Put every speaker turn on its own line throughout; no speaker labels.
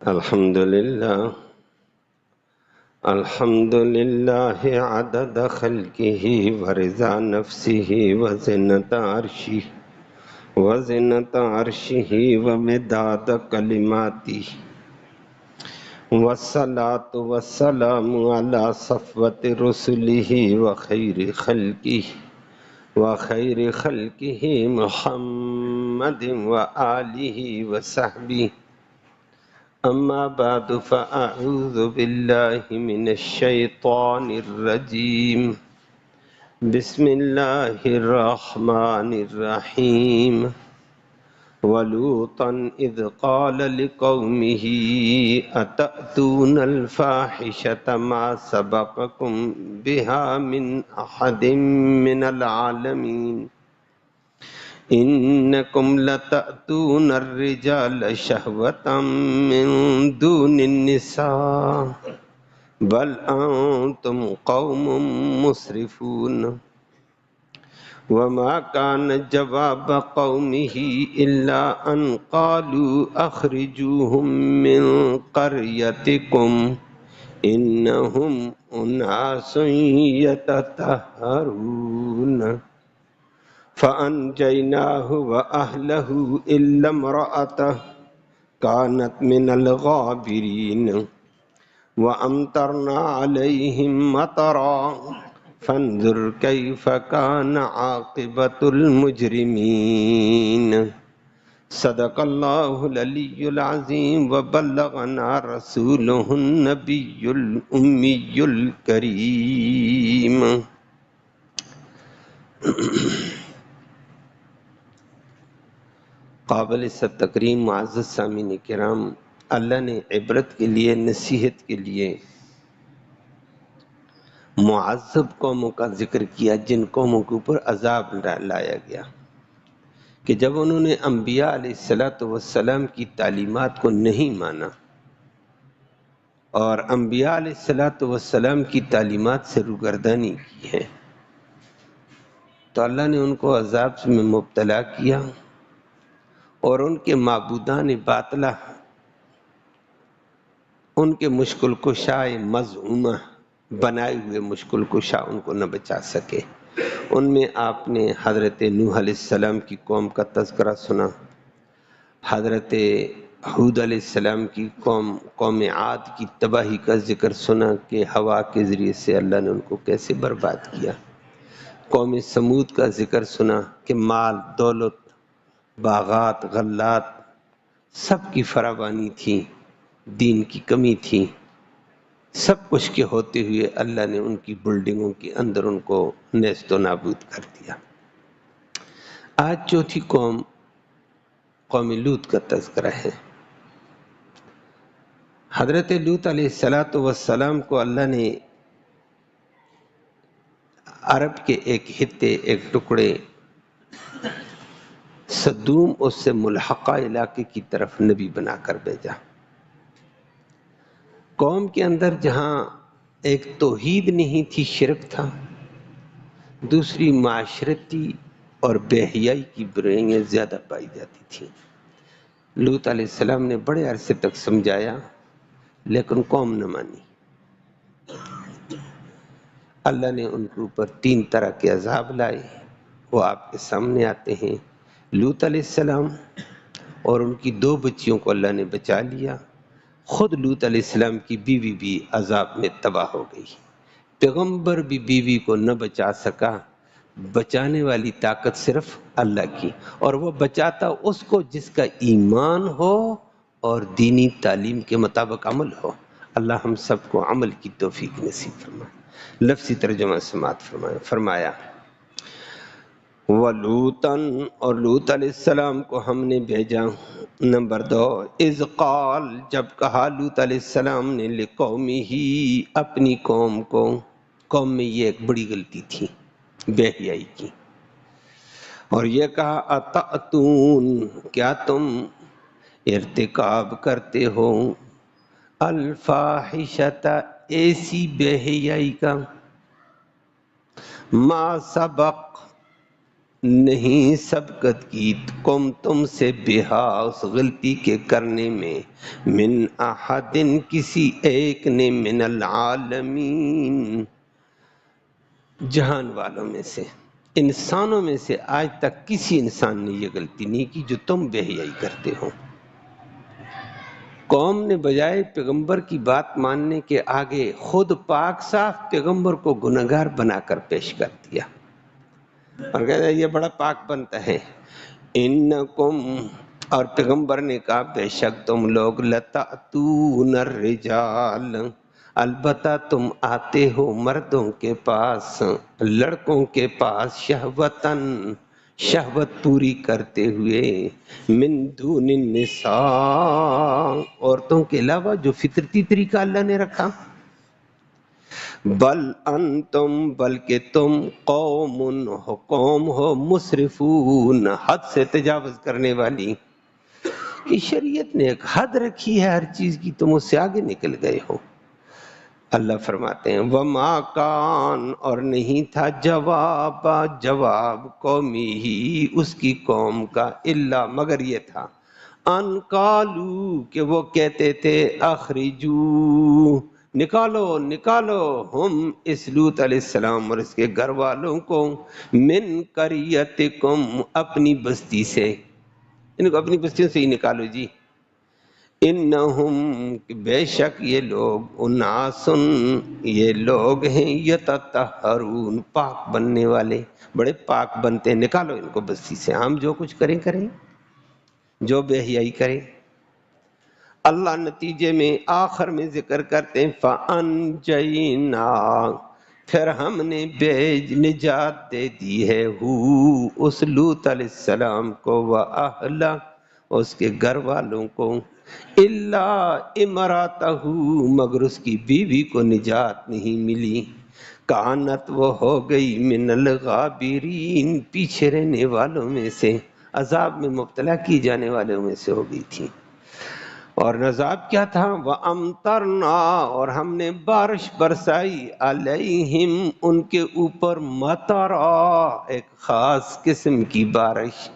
الحمد لله عدد خلقه ورضا نفسه وزنة عرشه ومداد كلماته والصلاة والسلام على صفوة رسله وخير خلقه محمد وآله وصحبه. أما بعد فأعوذ بالله من الشيطان الرجيم. بسم الله الرحمن الرحيم. ولوطا إذ قال لقومه أتأتون الفاحشة ما سبقكم بها من أحد من العالمين إنكم لتأتون الرجال شهوة من دون النساء بل أنتم قوم مسرفون. وما كان جواب قومه إلا أن قالوا أخرجوهم من قريتكم إنهم أناس يتطهرون. فأنجيناه وأهله إلا امرأته كانت من الغابرين وأمطرنا عليهم مطرا فانظر كيف كان عاقبة المجرمين. صدق الله العلي العظيم وبلغنا رسوله النبي الأمي الكريم. قابل عزت تکریم معزز سامعین کرام، اللہ نے عبرت کے لیے، نصیحت کے لیے معذب قوموں کا ذکر کیا جن قوموں کے اوپر عذاب لایا گیا کہ جب انہوں نے انبیاء علیہ السلام کی تعلیمات کو نہیں مانا اور انبیاء علیہ السلام کی تعلیمات سے روگردانی کی ہے تو اللہ نے ان کو عذاب میں مبتلا کیا اور ان کے معبودان باطلہ، ان کے مشکل کشائے مزعومہ بنائے ہوئے مشکل کشا ان کو نہ بچا سکے۔ ان میں آپ نے حضرت نوح علیہ السلام کی قوم کا تذکرہ سنا، حضرت ہود علیہ السلام کی قوم عاد کی تباہی کا ذکر سنا کہ ہوا کے ذریعے سے اللہ نے ان کو کیسے برباد کیا، قوم سمود کا ذکر سنا کہ مال دولت باغات غلات سب کی فراوانی تھی، دین کی کمی تھی، سب کچھ کے ہوتے ہوئے اللہ نے ان کی بلڈنگوں کے اندر ان کو نیست و نابود کر دیا۔ آج چوتھی قوم لوط کا تذکرہ ہے۔ حضرت لوط علیہ السلام کو اللہ نے عرب کے ایک خطے، ایک ٹکڑے صدوم اس سے ملحقہ علاقے کی طرف نبی بنا کر بھیجا۔ قوم کے اندر جہاں ایک توحید نہیں تھی، شرک تھا، دوسری معاشرتی اور بے حیائی کی برائیاں زیادہ پائی جاتی تھیں۔ لوط علیہ السلام نے بڑے عرصے تک سمجھایا لیکن قوم نہ مانی۔ اللہ نے ان کے اوپر 3 طرح کے عذاب لائے، وہ آپ کے سامنے آتے ہیں۔ لوط علیہ السلام اور ان کی 2 بچیوں کو اللہ نے بچا لیا، خود لوط علیہ السلام کی بیوی بھی عذاب میں تباہ ہو گئی۔ پیغمبر بھی بیوی کو نہ بچا سکا، بچانے والی طاقت صرف اللہ کی، اور وہ بچاتا اس کو جس کا ایمان ہو اور دینی تعلیم کے مطابق عمل ہو۔ اللہ ہم سب کو عمل کی توفیق نصیب فرمائے۔ لفظی ترجمہ سماعت فرمایا وَلُوطًا، اور لوط علیہ السلام کو ہم نے بھیجا۔ نمبر 2، اذ قال، جب کہا لوط علیہ السلام نے لقومہ، اپنی قوم کو۔ قوم میں یہ ایک بڑی غلطی تھی، بے حیائی کی، اور یہ کہا اتأتون، کیا تم ارتکاب کرتے ہو الفاحشۃ، ایسی بے حیائی کا، ما سبق، نہیں سبقت کی قوم تم سے بہا اس غلطی کے کرنے میں، من احدن کسی ایک نے، من العالمین جہان والوں میں سے، انسانوں میں سے آج تک کسی انسان نے یہ غلطی نہیں کی جو تم بے حیائی کرتے ہو۔ قوم نے بجائے پیغمبر کی بات ماننے کے آگے خود پاک صاف پیغمبر کو گنہگار بنا کر پیش کر دیا اور کہتا ہے یہ بڑا پاک بنتا ہے۔ انکم، اور پیغمبر نے کہا بے شک تم لوگ، لتأتون الرجال، البتہ تم آتے ہو مردوں کے پاس، لڑکوں کے پاس، شہوتاً شہوت پوری کرتے ہوئے، من دون النساء عورتوں کے علاوہ جو فطرتی طریقہ اللہ نے رکھا، بل انتم بلکہ تم قوم ہو مسرفون حد سے تجاوز کرنے والی، کہ شریعت نے ایک حد رکھی ہے ہر چیز کی، تم اس سے آگے نکل گئے ہو۔ اللہ فرماتے ہیں وما کان، اور نہیں تھا جواب قومی ہی اس کی قوم کا، الا مگر یہ تھا، ان قالو کہ وہ کہتے تھے، اخرجو نکالو نکالو، ہم اس لوط علیہ السلام اور اس کے گھر والوں کو، من قریتکم اپنی بستی سے، ان کو اپنی بستیوں سے ہی نکالو جی، انہم بے شک یہ لوگ، اناسن یہ لوگ ہیں، یتطہرون پاک بننے والے، بڑے پاک بنتے ہیں، نکالو ان کو بستی سے، ہم جو کچھ کریں کریں، جو بے حیائی کریں۔ اللہ نتیجے میں آخر میں ذکر کرتے ہیں فَأَنْجَيْنَا، پھر ہم نے نجات دے دی ہے اس لوط علیہ السلام کو، وَأَهْلَ اس کے گھر والوں کو، إِلَّا إِمْرَأَتَهُ مگر اس کی بیوی کو نجات نہیں ملی، کانت وہ ہو گئی، من الغابرین پیچھے رہنے والوں میں سے، عذاب میں مبتلا کی جانے والوں میں سے ہو گئی تھی۔ اور عذاب کیا تھا؟ وَأَمْطَرْنَا اور ہم نے بارش برسائی، عَلَيْهِمْ ان کے اوپر، مطرا ایک خاص قسم کی بارش،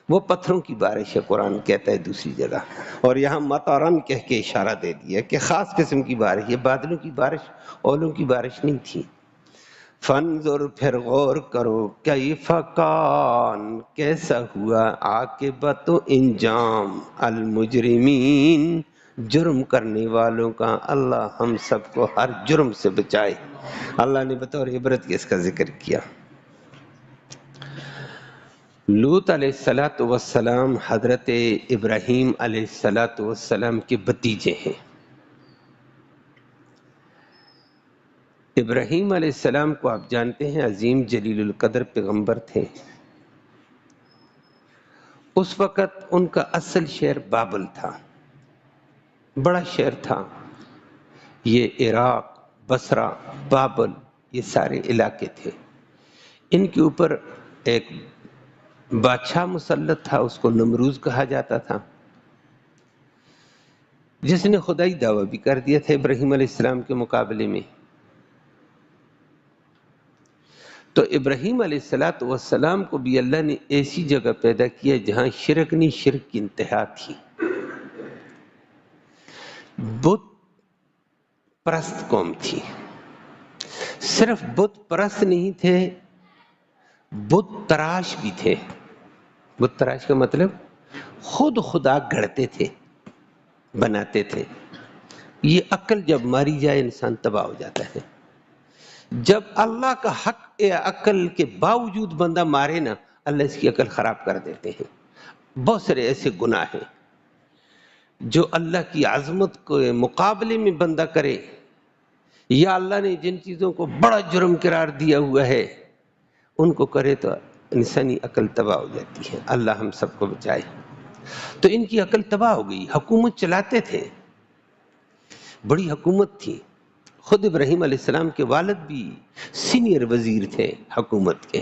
وہ پتھروں کی بارش ہے قرآن کہتا ہے دوسری جگہ، اور یہاں مطرن کہہ کے اشارہ دے دیا کہ خاص قسم کی بارش، یہ بادلوں کی بارش، اولوں کی بارش نہیں تھی۔ فانظر پھر غور کرو، کیف کان کیسا ہوا، عاقبت و انجام، المجرمین جرم کرنے والوں کا، اللہ ہم سب کو ہر جرم سے بچائے۔ اللہ نے بطور عبرت کے اس کا ذکر کیا۔ لوط علیہ السلام حضرت ابراہیم علیہ السلام کے بھتیجے ہیں۔ ابراہیم علیہ السلام کو آپ جانتے ہیں عظیم جلیل القدر پیغمبر تھے۔ اس وقت ان کا اصل شہر بابل تھا، بڑا شہر تھا۔ یہ عراق، بصرہ، بابل یہ سارے علاقے تھے۔ ان کے اوپر ایک بادشاہ مسلط تھا، اس کو نمروز کہا جاتا تھا، جس نے خدائی دعویٰ بھی کر دیا تھا ابراہیم علیہ السلام کے مقابلے میں۔ تو ابراہیم علیہ السلام کو بھی اللہ نے ایسی جگہ پیدا کیا جہاں شرک نہیں، شرک کی انتہا تھی۔ بت پرست قوم تھی، صرف بت پرست نہیں تھے، بت تراش بھی تھے۔ بت تراش کا مطلب خود خدا گھڑتے تھے، بناتے تھے۔ یہ عقل جب ماری جائے انسان تباہ ہو جاتا ہے۔ جب اللہ کا حق عقل کے باوجود بندہ مارے نا، اللہ اس کی عقل خراب کر دیتے ہیں۔ بہت سارے ایسے گناہ ہیں جو اللہ کی عظمت کے مقابلے میں بندہ کرے، یا اللہ نے جن چیزوں کو بڑا جرم قرار دیا ہوا ہے ان کو کرے تو انسانی عقل تباہ ہو جاتی ہے۔ اللہ ہم سب کو بچائے۔ تو ان کی عقل تباہ ہو گئی، حکومت چلاتے تھے، بڑی حکومت تھی۔ خود ابراہیم علیہ السلام کے والد بھی سینئر وزیر تھے حکومت کے،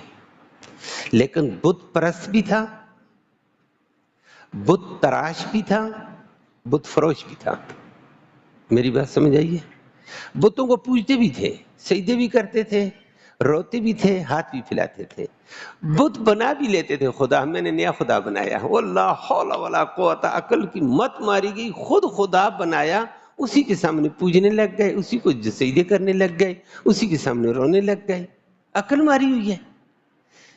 لیکن بت پرست بھی تھا، بت تراش بھی تھا، بت فروش بھی تھا۔ میری بات سمجھ آئیے؟ بتوں کو پوجتے بھی تھے، سجدے بھی کرتے تھے، روتے بھی تھے، ہاتھ بھی پھیلاتے تھے، بت بنا بھی لیتے تھے خدا، میں نے نیا خدا بنایا، واللہ حول ولا قوت، عقل کی مت ماری گئی، خود خدا بنایا، اسی کے سامنے پوجنے لگ گئے، اسی کو سجدے کرنے لگ گئے، اسی کے سامنے رونے لگ گئے۔ عقل ماری ہوئی ہے،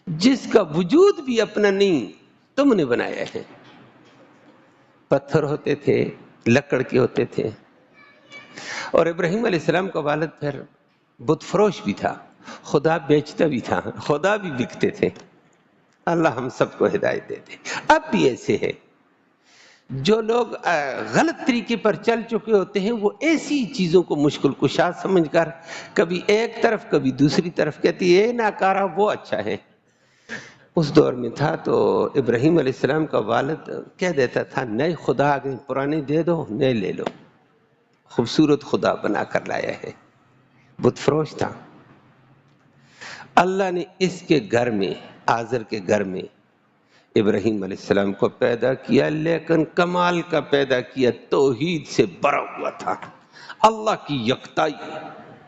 جس کا وجود بھی اپنا نہیں تم نے بنایا ہے۔ پتھر ہوتے تھے، لکڑ کے ہوتے تھے، اور ابراہیم علیہ السلام کا والد پھر بت فروش بھی تھا، خدا بیچتا بھی تھا، خدا بھی بکتے تھے۔ اللہ ہم سب کو ہدایت دیتے۔ اب بھی ایسے ہے، جو لوگ غلط طریقے پر چل چکے ہوتے ہیں، وہ ایسی چیزوں کو مشکل کشا سمجھ کر کبھی ایک طرف کبھی دوسری طرف کہتی ہے ناکارہ وہ اچھا ہے۔ اس دور میں تھا تو ابراہیم علیہ السلام کا والد کہہ دیتا تھا نئے خدا اگر پرانے دے دو، نئے لے لو، خوبصورت خدا بنا کر لایا ہے، بت فروش تھا۔ اللہ نے اس کے گھر میں، آزر کے گھر میں ابراہیم علیہ السلام کو پیدا کیا، لیکن کمال کا پیدا کیا، توحید سے بھرا ہوا تھا۔ اللہ کی یکتائی،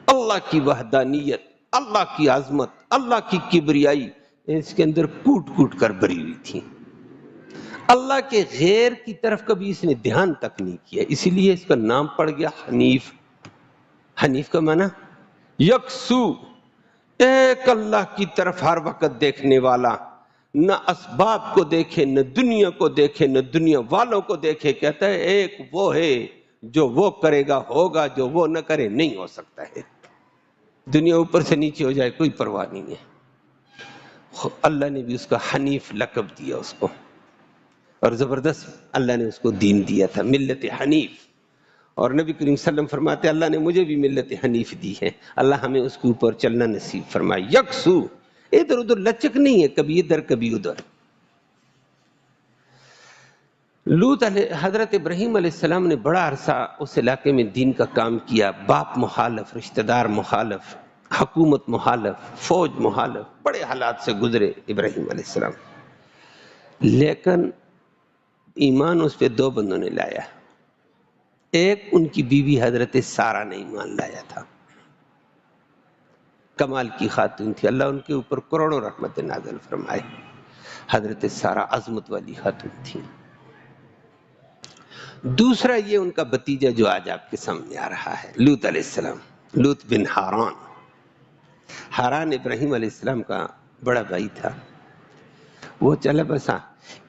اللہ کی وحدانیت، اللہ کی عظمت، اللہ کی کبریائی اس کے اندر کوٹ کوٹ کر بھری ہوئی تھی۔ اللہ کے غیر کی طرف کبھی اس نے دھیان تک نہیں کیا، اسی لیے اس کا نام پڑ گیا حنیف۔ حنیف کا معنی یکسو، ایک اللہ کی طرف ہر وقت دیکھنے والا، نہ اسباب کو دیکھے، نہ دنیا کو دیکھے، نہ دنیا والوں کو دیکھے، کہتا ہے ایک وہ ہے جو وہ کرے گا ہوگا، جو وہ نہ کرے نہیں ہو سکتا ہے۔ دنیا اوپر سے نیچے ہو جائے کوئی پرواہ نہیں ہے۔ اللہ نے بھی اس کا حنیف لقب دیا اس کو، اور زبردست اللہ نے اس کو دین دیا تھا، ملت حنیف۔ اور نبی کریم صلی اللہ علیہ وسلم فرماتے اللہ نے مجھے بھی ملت حنیف دی ہے، اللہ ہمیں اس کے اوپر چلنا نصیب فرمائے۔ یکسو، ادھر ادھر لچک نہیں ہے، کبھی ادھر کبھی ادھر۔ حضرت ابراہیم علیہ السلام نے بڑا عرصہ اس علاقے میں دین کا کام کیا، باپ مخالف، رشتہ دار مخالف، حکومت مخالف، فوج مخالف، بڑے حالات سے گزرے ابراہیم علیہ السلام، لیکن ایمان اس پہ دو بندوں نے لایا۔ ایک ان کی بیوی حضرت سارہ نے ایمان لایا تھا، کمال کی خاتون تھی، اللہ ان کے اوپر کروڑوں رحمت نازل فرمائے۔ حضرت سارہ عظمت والی خاتون تھی۔ دوسرا یہ ان کا بھتیجا جو آج آپ کے سامنے آ رہا ہے، لوط علیہ السلام، لوط بن حاران۔ حاران ابراہیم علیہ السلام کا بڑا بھائی تھا، وہ چلا بسا۔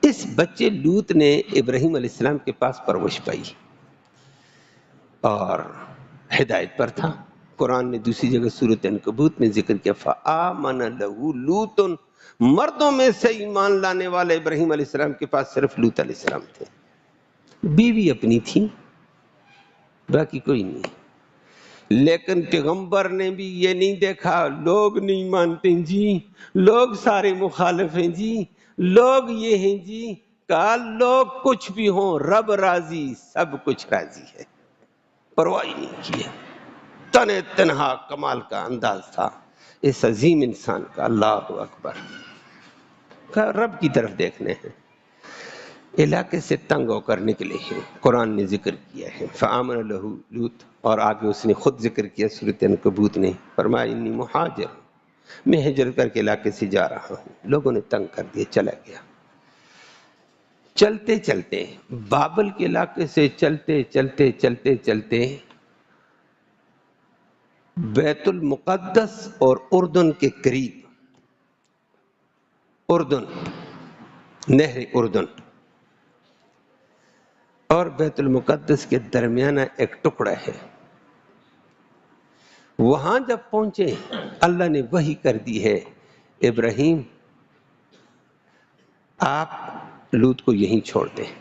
اس بچے لوط نے ابراہیم علیہ السلام کے پاس پرورش پائی اور ہدایت پر تھا۔ قرآن نے دوسری جگہ سورۃ عنکبوت میں ذکر کیا فآمن لہ لوط، مردوں میں سے ایمان لانے والے ابراہیم علیہ السلام کے پاس صرف لوط علیہ السلام تھے، بیوی اپنی تھی، باقی کوئی نہیں۔ لیکن پیغمبر نے بھی یہ نہیں دیکھا لوگ نہیں مانتے جی، لوگ سارے مخالف ہیں جی، لوگ یہ ہیں جی، کہا لوگ کچھ بھی ہوں رب راضی، سب کچھ راضی ہے، پرواہ نہیں کی ہے۔ تن تنہا کمال کا انداز تھا اس عظیم انسان کا، اللہ اکبر۔ کہا رب کی طرف دیکھنے ہیں، علاقے سے تنگ ہو کر نکلے ہیں، قرآن نے ذکر کیا ہے فآمن لہ لوط، اور آگے اس نے خود ذکر کیا سورۃ عنکبوت نے، فرمایا انی مہاجر، میں ہجرت کر کے علاقے سے جا رہا ہوں۔ لوگوں نے تنگ کر دیا، چلا گیا۔ چلتے چلتے بابل کے علاقے سے چلتے چلتے چلتے چلتے بیت المقدس اور اردن کے قریب، اردن، نہر اردن اور بیت المقدس کے درمیانہ ایک ٹکڑا ہے، وہاں جب پہنچے اللہ نے وحی کر دی ہے ابراہیم آپ لوط کو یہیں چھوڑ دیں۔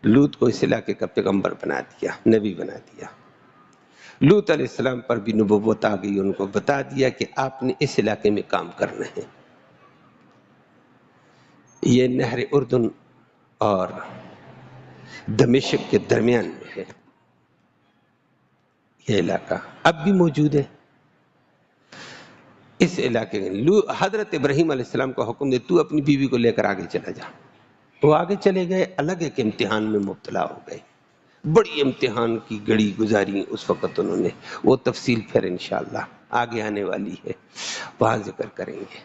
لوط کو اس علاقے کا پیغمبر بنا دیا، نبی بنا دیا۔ لوط علیہ السلام پر بھی نبوت آ گئی، ان کو بتا دیا کہ آپ نے اس علاقے میں کام کرنا ہے۔ یہ نہر اردن اور دمشق کے درمیان میں ہے یہ علاقہ، اب بھی موجود ہے۔ اس علاقے میں حضرت ابراہیم علیہ السلام کو حکم دے تو اپنی بیوی کو لے کر آگے چلا جا۔ وہ آگے چلے گئے، الگ ایک امتحان میں مبتلا ہو گئے، بڑی امتحان کی گھڑی گزاری اس وقت انہوں نے، وہ تفصیل پھر انشاءاللہ آگے آنے والی ہے، وہاں ذکر کریں گے۔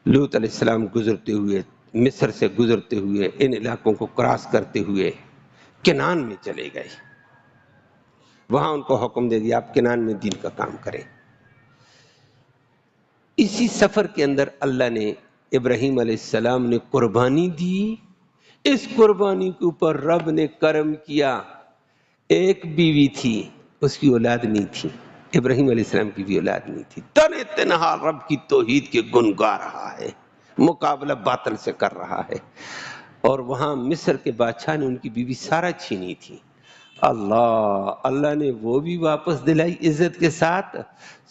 لوط علیہ السلام گزرتے ہوئے، مصر سے گزرتے ہوئے، ان علاقوں کو کراس کرتے ہوئے کنعان میں چلے گئے۔ وہاں ان کو حکم دے دیا آپ کنعان میں دین کا کام کریں۔ اسی سفر کے اندر اللہ نے ابراہیم علیہ السلام نے قربانی دی، اس قربانی کے اوپر رب نے کرم کیا۔ ایک بیوی تھی، اس کی اولاد نہیں تھی، ابراہیم علیہ السلام کی بھی اولاد نہیں تھی، تنے تنہا رب کی توحید کے گن گا رہا ہے، مقابلہ باطل سے کر رہا ہے۔ اور وہاں مصر کے بادشاہ نے ان کی بیوی سارا چھینی تھی۔ اللہ نے وہ بھی واپس دلائی عزت کے ساتھ،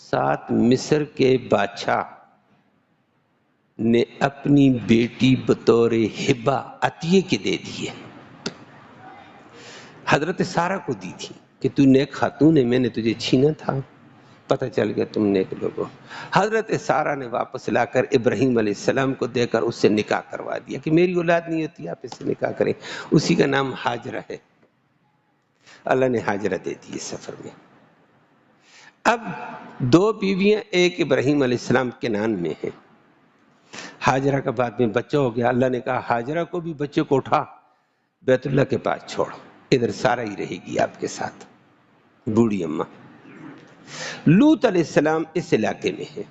ساتھ مصر کے بادشاہ نے اپنی بیٹی بطور ہبہ عطیے کے دے دی ہے، حضرت سارہ کو دی تھی کہ تو نیک خاتون ہے، میں نے تجھے چھینا تھا، پتہ چل گیا تم نیک لوگو۔ حضرت سارہ نے واپس لا کر ابراہیم علیہ السلام کو دے کر اس سے نکاح کروا دیا کہ میری اولاد نہیں ہوتی، آپ اس سے نکاح کریں۔ اسی کا نام ہاجرہ ہے، اللہ نے ہاجرہ دے دی اس سفر میں۔ اب دو بیویاں، ایک ابراہیم علیہ السلام کنعان میں ہیں، ہاجرہ کا بعد میں بچہ ہو گیا، اللہ نے کہا ہاجرہ کو بھی بچے کو اٹھا بیت اللہ کے پاس چھوڑ، ادھر سارا ہی رہے گی آپ کے ساتھ، بوڑھی اماں۔ لوط علیہ السلام اس علاقے میں ہے،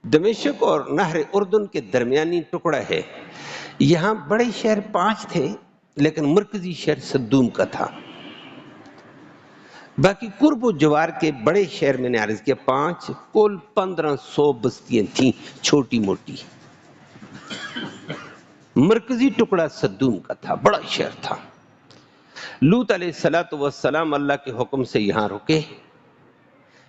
دمشق اور نہر اردن کے درمیانی ٹکڑا ہے۔ یہاں بڑے شہر 5 تھے، لیکن مرکزی شہر صدوم کا تھا۔ باقی قرب و جوار کے بڑے شہر میں نے عرض کیا 5، کل 1500 بستیاں تھیں چھوٹی موٹی۔ مرکزی ٹکڑا صدوم کا تھا، بڑا شہر تھا۔ لوط علیہ السلام اللہ کے حکم سے یہاں رکے،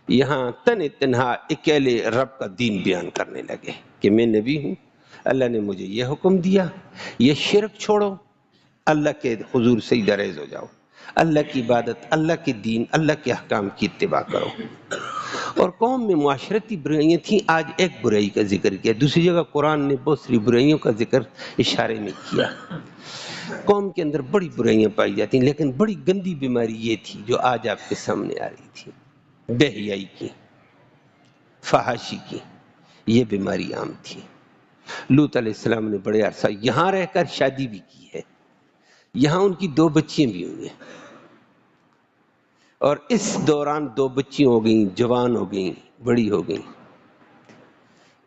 یہاں تنہا اکیلے رب کا دین بیان کرنے لگے کہ میں نبی ہوں، اللہ نے مجھے یہ حکم دیا، یہ شرک چھوڑو، اللہ کے حضور سے ریز ہو جاؤ، اللہ کی عبادت، اللہ کے دین، اللہ کے احکام کی اتباع کرو۔ اور قوم میں معاشرتی برائیاں تھیں، آج ایک برائی کا ذکر کیا، دوسری جگہ قرآن نے بہت سی برائیوں کا ذکر اشارے میں کیا۔ قوم کے اندر بڑی برائیاں پائی جاتی ہیں، لیکن بڑی گندی بیماری یہ تھی جو آج آپ کے سامنے آ رہی تھی، بے حیائی کی، فحاشی کی، یہ بیماری عام تھی۔ لوط علیہ السلام نے بڑے عرصہ یہاں رہ کر شادی بھی کی ہے، یہاں ان کی 2 بچیاں بھی ہوئی ہیں، اور اس دوران 2 بچیاں ہو گئیں، جوان ہو گئیں، بڑی ہو گئیں۔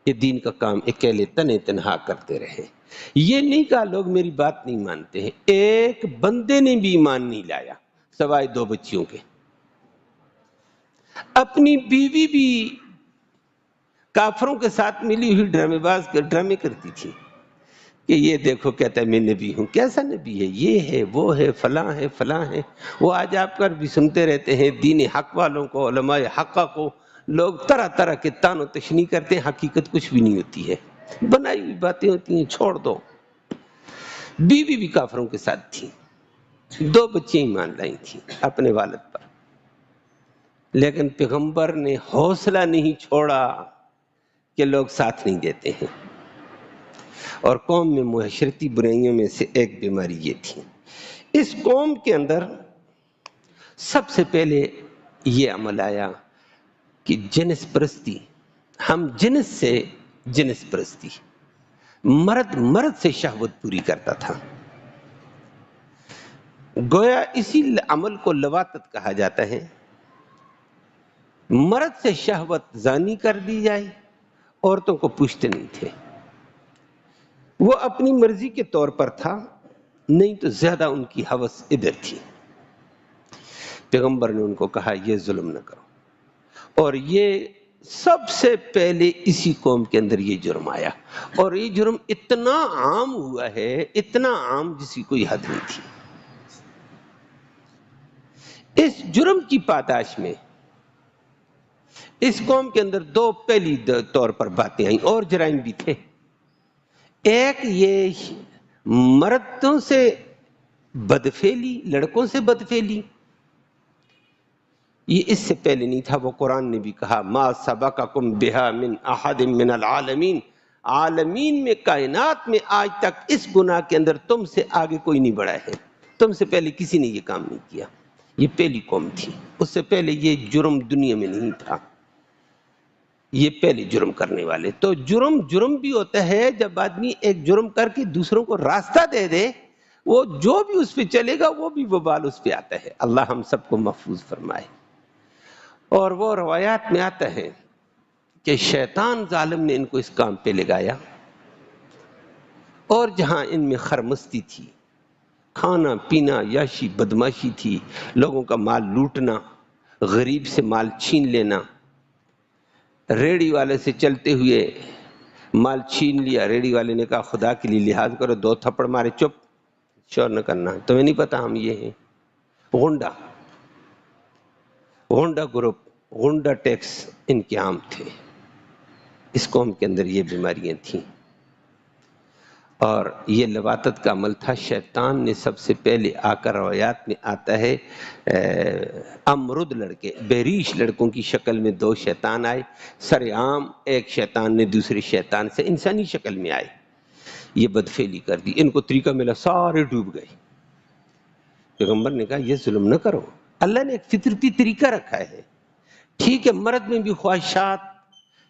یہ دین کا کام اکیلے تنہا کرتے رہے۔ یہ نہیں کہا لوگ میری بات نہیں مانتے ہیں، ایک بندے نے بھی ایمان نہیں لایا سوائے 2 بچیوں کے۔ اپنی بیوی بھی کافروں کے ساتھ ملی ہوئی ڈرامے باز ڈرامے کرتی تھی کہ یہ دیکھو کہتا ہے میں نبی ہوں، کیسا نبی ہے، یہ ہے وہ ہے فلاں ہے فلاں ہے۔ وہ آج آپ کر بھی سنتے رہتے ہیں، دین حق والوں کو، علماء حقہ کو لوگ طرح طرح کے تان و تشنیع کرتے ہیں، حقیقت کچھ بھی نہیں ہوتی ہے، بنائی ہوئی باتیں ہوتی ہیں، چھوڑ دو۔ بیوی بھی کافروں کے ساتھ تھی، 2 بچیاں ایمان لائی تھیں اپنے والد پر، لیکن پیغمبر نے حوصلہ نہیں چھوڑا کہ لوگ ساتھ نہیں دیتے ہیں۔ اور قوم میں معاشرتی برائیوں میں سے ایک بیماری یہ تھی۔ اس قوم کے اندر سب سے پہلے یہ عمل آیا کہ جنس پرستی، ہم جنس سے جنس پرستی، مرد سے شہوت پوری کرتا تھا۔ گویا اسی عمل کو لواطت کہا جاتا ہے، مرد سے شہوت زانی کر دی جائے، عورتوں کو پوچھتے نہیں تھے، وہ اپنی مرضی کے طور پر تھا، نہیں تو زیادہ ان کی ہوس ادھر تھی۔ پیغمبر نے ان کو کہا یہ ظلم نہ کرو، اور یہ سب سے پہلے اسی قوم کے اندر یہ جرم آیا، اور یہ جرم اتنا عام ہوا ہے، اتنا عام جس کی کوئی حد نہیں تھی۔ اس جرم کی پاداش میں اس قوم کے اندر 2 پہلی طور پر باتیں آئیں، اور جرائم بھی تھے۔ ایک یہ مردوں سے بدفعلی، لڑکوں سے بدفعلی، یہ اس سے پہلے نہیں تھا، وہ قرآن نے بھی کہا ما سبقکم بہا من احد من العالمین، عالمین میں، کائنات میں آج تک اس گناہ کے اندر تم سے آگے کوئی نہیں بڑھا ہے، تم سے پہلے کسی نے یہ کام نہیں کیا۔ یہ پہلی قوم تھی، اس سے پہلے یہ جرم دنیا میں نہیں تھا، یہ پہلے جرم کرنے والے۔ تو جرم بھی ہوتا ہے جب آدمی ایک جرم کر کے دوسروں کو راستہ دے دے، وہ جو بھی اس پہ چلے گا وہ بھی وبال اس پہ آتا ہے۔ اللہ ہم سب کو محفوظ فرمائے۔ اور وہ روایات میں آتا ہے کہ شیطان ظالم نے ان کو اس کام پہ لگایا، اور جہاں ان میں خرمستی تھی، کھانا پینا، یاشی بدماشی تھی، لوگوں کا مال لوٹنا، غریب سے مال چھین لینا، ریڑی والے سے چلتے ہوئے مال چھین لیا، ریڑی والے نے کہا خدا کے لیے لحاظ کرو، 2 تھپڑ مارے، چپ، شور نہ کرنا، تمہیں نہیں پتا ہم یہ ہیں۔ غنڈہ گروپ، غنڈہ ٹیکس ان کے عام تھے۔ اس قوم کے اندر یہ بیماریاں تھیں، اور یہ لواطت کا عمل تھا۔ شیطان نے سب سے پہلے آ کر، روایات میں آتا ہے، امرد لڑکے، بہریش لڑکوں کی شکل میں 2 شیطان آئے، سر عام ایک شیطان نے دوسرے شیطان سے انسانی شکل میں آئے، یہ بدفعلی کر دی، ان کو طریقہ ملا، سارے ڈوب گئے۔ پیغمبر نے کہا یہ ظلم نہ کرو، اللہ نے ایک فطرتی طریقہ رکھا ہے، ٹھیک ہے مرد میں بھی خواہشات،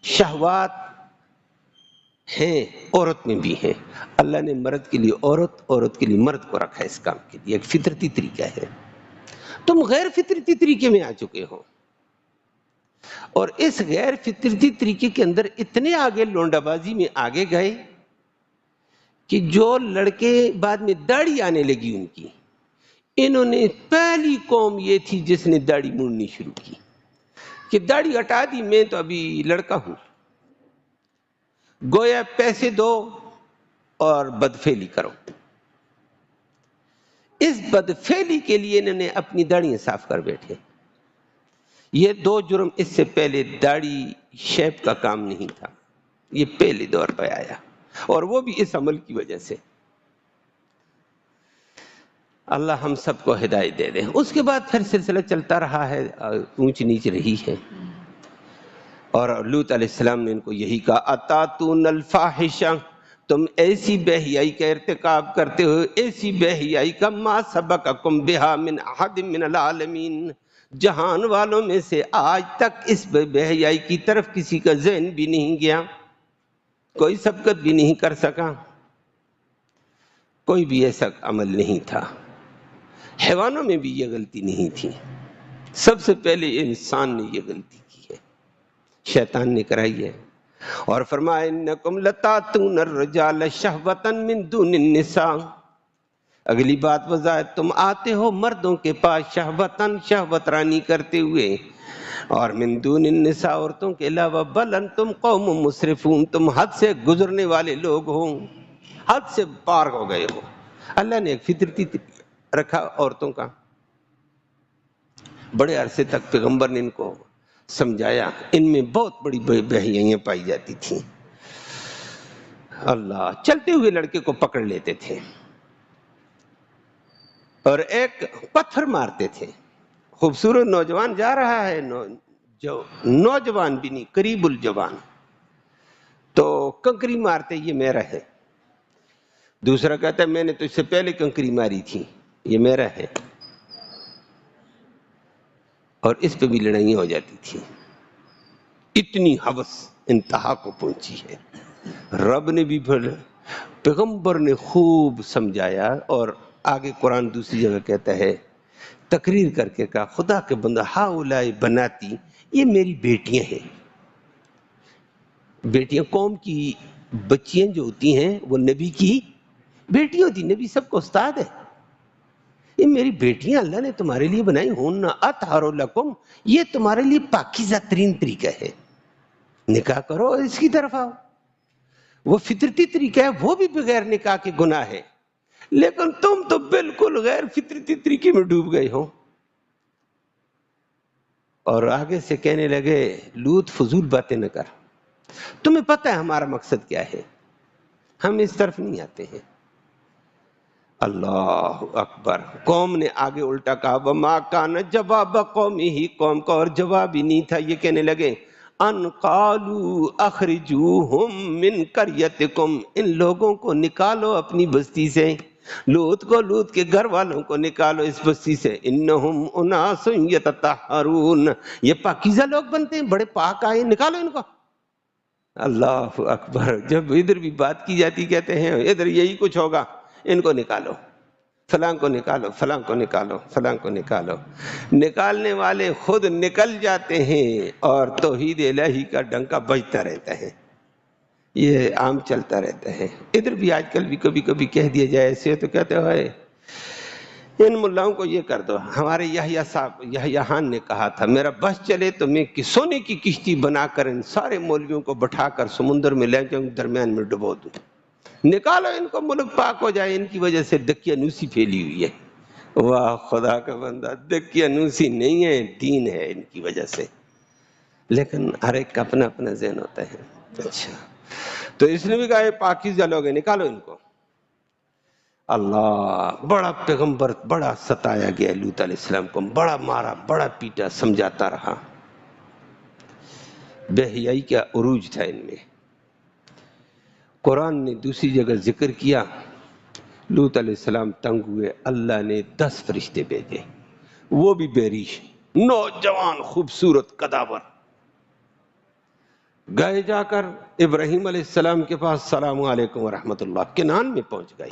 شہوات ہیں، عورت میں بھی ہیں، اللہ نے مرد کے لیے عورت، عورت کے لیے مرد کو رکھا ہے اس کام کے لیے، ایک فطرتی طریقہ ہے۔ تم غیر فطرتی طریقے میں آ چکے ہو، اور اس غیر فطرتی طریقے کے اندر اتنے آگے لونڈا بازی میں آگے گئے کہ جو لڑکے بعد میں داڑھی آنے لگی ان کی، انہوں نے پہلی قوم یہ تھی جس نے داڑھی مڑنی شروع کی کہ داڑھی ہٹا دی، میں تو ابھی لڑکا ہوں، گویا پیسے دو اور بدفعلی کرو۔ اس بدفعلی کے لیے انہوں نے اپنی داڑیاں صاف کر بیٹھے۔ یہ 2 جرم اس سے پہلے داڑھی شیپ کا کام نہیں تھا، یہ پہلے دور پہ آیا، اور وہ بھی اس عمل کی وجہ سے۔ اللہ ہم سب کو ہدایت دے دے۔ اس کے بعد پھر سلسلہ چلتا رہا ہے، اونچ نیچ رہی ہے، اور لوط علیہ السلام نے ان کو یہی کہا، اتاتون الفاحشہ، تم ایسی بے حیائی کا ارتکاب کرتے ہو، ایسی بے حیائی کا، ما سبقکم بہا من احد من العالمین، جہان والوں میں سے آج تک اس بے حیائی کی طرف کسی کا ذہن بھی نہیں گیا، کوئی سبقت بھی نہیں کر سکا، کوئی بھی ایسا عمل نہیں تھا۔ حیوانوں میں بھی یہ غلطی نہیں تھی، سب سے پہلے انسان نے یہ غلطی کی ہے، شیطان نے کرائی ہے۔ اور فرمایا انکم لتاتون الرجال شہوۃ من دون النساء، اگلی بات وضاحت، تم آتے ہو مردوں کے پاس شہوتاً، شہوت رانی کرتے ہوئے، اور من دون النساء، عورتوں کے علاوہ، بل انتم قوم مسرفون، تم حد سے گزرنے والے لوگ ہو، حد سے پار ہو گئے ہو۔ اللہ نے ایک فطرتی رکھا عورتوں کا، بڑے عرصے تک پیغمبر نے ان کو سمجھایا، ان میں بہت بڑی بے حیائیاں پائی جاتی تھیں۔ اللہ چلتے ہوئے لڑکے کو پکڑ لیتے تھے اور ایک پتھر مارتے تھے، خوبصورت نوجوان جا رہا ہے، جو نوجوان بھی نہیں، قریب الجوان، تو کنکری مارتے، یہ میرا ہے، دوسرا کہتا ہے میں نے تو اس سے پہلے کنکری ماری تھی، یہ میرا ہے، اور اس پہ بھی لڑائیاں ہو جاتی تھی۔ اتنی ہوس انتہا کو پہنچی ہے۔ رب نے بھی پھر پیغمبر نے خوب سمجھایا، اور آگے قرآن دوسری جگہ کہتا ہے، تقریر کر کے کہا، خدا کے بندہ، ہاؤلائی بناتی، یہ میری بیٹیاں ہیں۔ بیٹیاں قوم کی بچیاں جو ہوتی ہیں وہ نبی کی بیٹی ہوتی، نبی سب کو استاد ہے، یہ میری بیٹیاں اللہ نے تمہارے لیے بنائی، ہن اطہر لکم، یہ تمہارے لیے پاکیزہ ترین طریقہ ہے، نکاح کرو اور اس کی طرف آؤ۔ وہ فطرتی طریقہ ہے، وہ بھی بغیر نکاح کے گناہ ہے، لیکن تم تو بالکل غیر فطرتی طریقے میں ڈوب گئے ہو۔ اور آگے سے کہنے لگے، لوط فضول باتیں نہ کر، تمہیں پتہ ہے ہمارا مقصد کیا ہے، ہم اس طرف نہیں آتے ہیں۔ اللہ اکبر۔ قوم نے آگے الٹا کہا، وما کان جواب قومی، ہی قوم کا اور جواب ہی نہیں تھا، یہ کہنے لگے، ان قالوا اخرجوہم من قریتکم، ان لوگوں کو نکالو اپنی بستی سے، لوط کے گھر والوں کو نکالو اس بستی سے، انہم اناس یتطہرون، یہ پاکیزہ لوگ بنتے ہیں، بڑے پاک آئے، نکالو ان کو۔ اللہ اکبر، جب ادھر بھی بات کی جاتی کہتے ہیں ادھر یہی کچھ ہوگا، ان کو نکالو، فلاں کو نکالو، فلاں کو نکالو، فلاں کو نکالو۔ نکالنے والے خود نکل جاتے ہیں اور توحید الہی کا ڈنکا بجتا رہتا ہے، یہ عام چلتا رہتا ہے۔ ادھر بھی آج کل بھی کبھی کبھی کہہ دیا جائے ایسے تو کہتے ہوئے ان ملاؤں کو یہ کر دو۔ ہمارے یحییٰ صاحب یحییٰ خان نے کہا تھا میرا بس چلے تو میں سونے کی کشتی بنا کر ان سارے مولویوں کو بٹھا کر سمندر میں لے جاؤں، درمیان میں ڈبو دوں، نکالو ان کو، ملک پاک ہو جائے، ان کی وجہ سے دقیانوسی پھیلی ہوئی ہے۔ واہ خدا کا بندہ، دقیانوسی نہیں ہے، دین ہے ان کی وجہ سے، لیکن ہر ایک کا اپنا اپنا ذہن ہوتا ہے۔ اچھا، تو اس نے بھی کہا یہ پاکیزہ لوگ ہیں، نکالو ان کو۔ اللہ، بڑا پیغمبر بڑا ستایا گیا لوط علیہ السلام کو، بڑا مارا، بڑا پیٹا، سمجھاتا رہا، بے حیائی کا عروج تھا ان میں۔ قرآن نے دوسری جگہ ذکر کیا، لوط علیہ السلام تنگ ہوئے، اللہ نے 10 فرشتے بھیجے، وہ بھی بے ریش، نوجوان خوبصورت قداور، گئے جا کر ابراہیم علیہ السلام کے پاس، السلام علیکم ورحمۃ اللہ، کنعان میں پہنچ گئے۔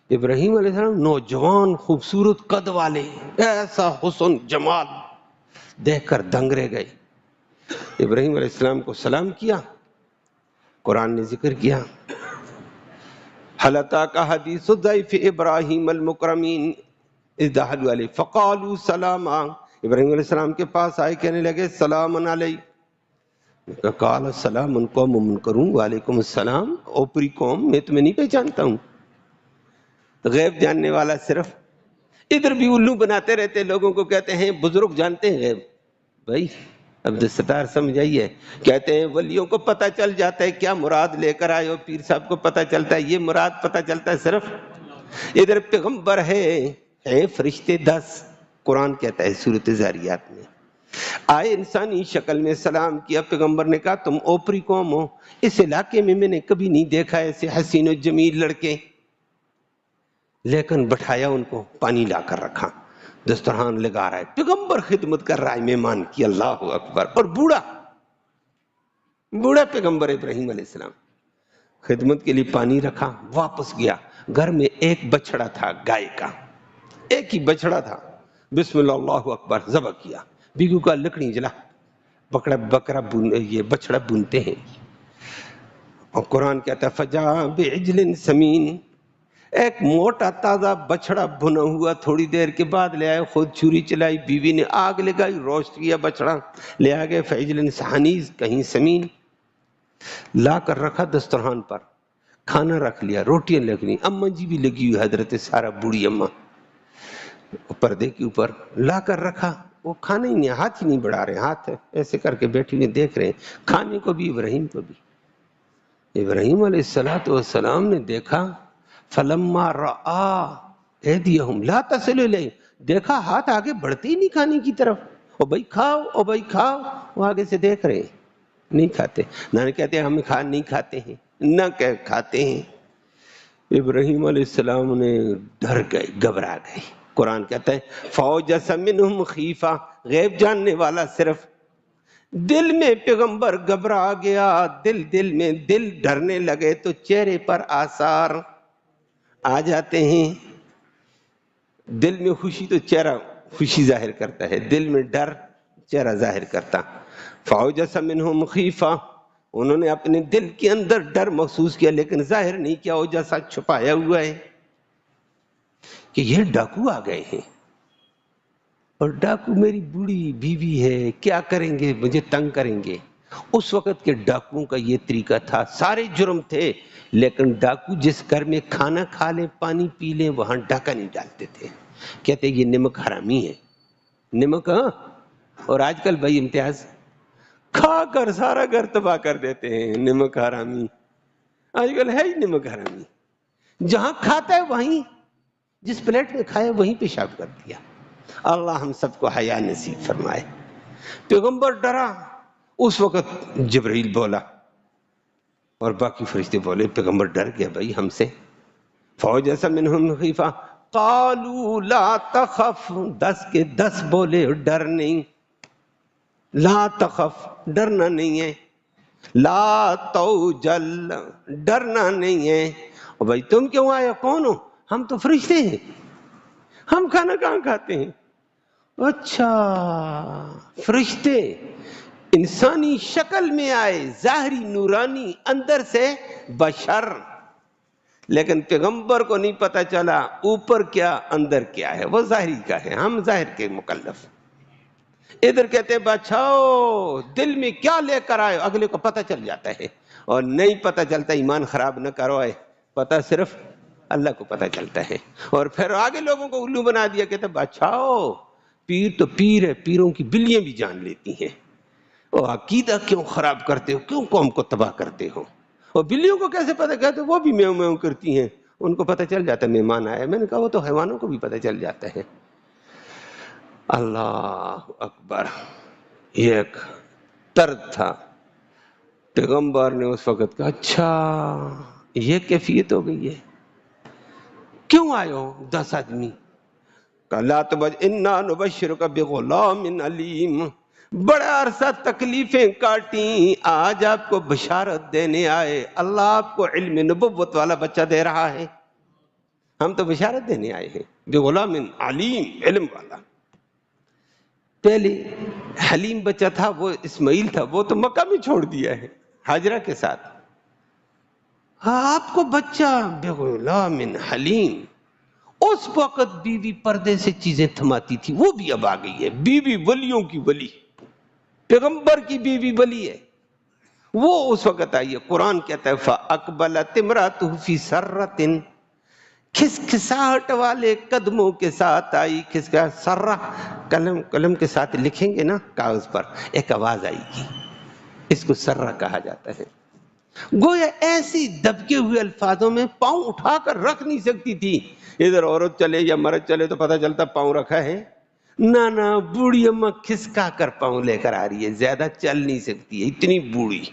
ابراہیم علیہ السلام نوجوان خوبصورت قد والے، ایسا حسن جمال دیکھ کر دنگ رہ گئے۔ ابراہیم علیہ السلام کو سلام کیا، قرآن نے ذکر کیا، هل اتاک حدیث ضیف ابراہیم المکرمین اذ دخلوا علیہ فقالوا سلاما، ابراہیم علیہ السلام کے پاس آئے کہنے لگے سلام علیہ، قال سلام قوم منکرون، وعلیکم السلام، اوپری قوم، میں تمہیں نہیں پہچانتا ہوں۔ غیب جاننے والا صرف ادھر بھی الو بناتے رہتے، لوگوں کو کہتے ہیں بزرگ جانتے ہیں غیب، بھائی عبدالستار سمجھائیے، کہتے ہیں ولیوں کو پتہ چل جاتا ہے کیا مراد لے کر آئے ہو، پیر صاحب کو پتہ چلتا ہے، یہ مراد پتہ چلتا ہے صرف ادھر پیغمبر ہے فرشتے 10، قرآن کہتا ہے سورۃ زاریات میں، آئے انسانی شکل میں، سلام کیا، پیغمبر نے کہا تم اوپری قوم ہو، اس علاقے میں نے کبھی نہیں دیکھا ایسے حسین و جمیل لڑکے، لیکن بٹھایا ان کو، پانی لا کر رکھا، دسترخوان لگا رہا ہے، پیغمبر خدمت کر رہا ہے مہمان کی، اللہ اکبر، اور بوڑھا پیغمبر ابراہیم علیہ السلام خدمت کے لیے پانی رکھا، واپس گیا، گھر میں ایک بچڑا تھا گائے کا، ایک ہی بچڑا تھا، بسم اللہ اللہ اکبر، ذبح کیا، بیگو کا لکڑی جلا، یہ بچڑا بنتے ہیں، اور قرآن کہتا ہے فجاء بعجل سمین، ایک موٹا تازہ بچڑا بنا ہوا، تھوڑی دیر کے بعد لے آئے، خود چھری چلائی، بیوی نے آگ لگائی، روسٹ کیا بچڑا، لے آگئے فعجل حنیذ، کہیں سمین، لا کر رکھا دسترخوان پر، کھانا رکھ لیا، روٹیاں لگ لی، اماں جی بھی لگی ہوئی، حضرت سارہ بوڑھی اماں پردے کے اوپر لا کر رکھا، وہ کھانا ہی نہیں، ہاتھ ہی نہیں بڑھا رہے، ہاتھ ایسے کر کے بیٹھی ہوئی دیکھ رہے ہیں، کھانے کو بھی ابراہیم کو بھی۔ ابراہیم علیہ السلام نے دیکھا، فلما رآ ایدیہم لا تصل الیہ، دیکھا ہاتھ آگے بڑھتے ہی نہیں کھانے کی طرف، او بھائی کھاؤ، او بھائی کھاؤ، وہ آگے سے دیکھ رہے ہیں، نہیں کھاتے، نہ کہتے ہیں ہم نہیں کھاتے ہیں، نہ کہ کھاتے ہیں۔ ابراہیم علیہ السلام نے ڈر گئے، گھبرا گئے، قرآن کہتا ہے فَأَوْجَسَ مِنْهُمْ خِیفَةً، غیب جاننے والا صرف دل میں پیغمبر گھبرا گیا، دل میں دل ڈرنے لگے تو چہرے پر آثار آ جاتے ہیں، دل میں خوشی تو چہرہ خوشی ظاہر کرتا ہے، دل میں ڈر چہرہ ظاہر کرتا، فَأَوْجَسَ مِنْهُمْ خِیفَةً، انہوں نے اپنے دل کے اندر ڈر محسوس کیا لیکن ظاہر نہیں کیا، وہ جیسا چھپایا ہوا ہے کہ یہ ڈاکو آ گئے ہیں، اور ڈاکو میری بوڑھی بیوی ہے، کیا کریں گے، مجھے تنگ کریں گے۔ اس وقت کے ڈاکوؤں کا یہ طریقہ تھا، سارے جرم تھے لیکن ڈاکو جس گھر میں کھانا کھا لیں پانی پی لیں وہاں ڈاکہ نہیں ڈالتے تھے، کہتے یہ نمک حرامی ہے، نمک، ہاں، اور آج کل بھائی امتیاز کھا کر سارا گھر تباہ کر دیتے ہیں، نمک حرامی، آج کل ہے ہی نمک حرامی، جہاں کھاتا ہے وہیں، جس پلیٹ میں کھائے وہیں پیشاب کر دیا۔ اللہ ہم سب کو حیا نصیب فرمائے۔ پیغمبر ڈرا، اس وقت جبرائیل بولا اور باقی فرشتے بولے، پیغمبر ڈر گیا بھائی ہم سے، فوجس منہم خیفہ قالوا لا تخف، 10 کے 10 بولے ڈر نہیں، لا تخف ڈرنا نہیں ہے، لا توجل ڈرنا نہیں ہے۔ اور بھائی تم کیوں آئے، کون ہو؟ ہم تو فرشتے ہیں، ہم کھانا کہاں کھاتے ہیں؟ اچھا فرشتے انسانی شکل میں آئے، ظاہری نورانی، اندر سے بشر، لیکن پیغمبر کو نہیں پتا چلا اوپر کیا اندر کیا ہے، وہ ظاہری کا ہے، ہم ظاہر کے مکلف۔ ادھر کہتے بچاؤ دل میں کیا لے کر آئے، اگلے کو پتہ چل جاتا ہے، اور نہیں پتہ چلتا ایمان خراب نہ کرو، پتہ صرف اللہ کو پتہ چلتا ہے۔ اور پھر آگے لوگوں کو الو بنا دیا، کہتے بچاؤ پیر تو پیر ہے، پیروں کی بلیاں بھی جان لیتی ہیں، اور عقیدہ کیوں خراب کرتے ہو، کیوں قوم کو تباہ کرتے ہو؟ اور بلیوں کو کیسے پتہ، کہتے وہ بھی میوں میوں کرتی ہیں، ان کو پتہ چل جاتا ہے مہمان آیا۔ میں نے کہا وہ تو حیوانوں کو بھی پتہ چل جاتا ہے۔ اللہ اکبر، یہ ایک طرز تھا۔ پیغمبر نے اس وقت کہا اچھا یہ کیفیت ہو گئی ہے، کیوں آئے ہو 10 آدمی؟ کہا لا تبج انا نبشرک بغلام علیم، بڑا عرصہ تکلیفیں کاٹیں، آج آپ کو بشارت دینے آئے، اللہ آپ کو علم نبوت والا بچہ دے رہا ہے، ہم تو بشارت دینے آئے ہیں، بغلام علیم، علم والا۔ پہلے حلیم بچہ تھا وہ اسماعیل تھا، وہ تو مکہ میں چھوڑ دیا ہے ہاجرہ کے ساتھ، ہاں آپ کو بچہ بغلام حلیم۔ اس وقت بیوی پردے سے چیزیں تھماتی تھی، وہ بھی اب آ گئی ہے، بیوی ولیوں کی ولی، پیغمبر کی بیوی ولی ہے، وہ اس وقت آئی ہے۔ قرآن کہتا ہے فَأَقْبَلَتِ امْرَأَتُهُ فِي سَرَّةٍ، کھسکھساہٹ والے قدموں کے ساتھ آئی، سرہ قلم کے ساتھ لکھیں گے نا کاغذ پر ایک آواز آئے گی، اس کو سرہ کہا جاتا ہے۔ گویا ایسی دبکے ہوئے الفاظوں میں پاؤں اٹھا کر رکھ نہیں سکتی تھی، ادھر عورت چلے یا مرد چلے تو پتہ چلتا پاؤں رکھا ہے، نہ بوڑھی اماں کھسکا کر پاؤں لے کر آ رہی ہے، زیادہ چل نہیں سکتی ہے، اتنی بوڑھی۔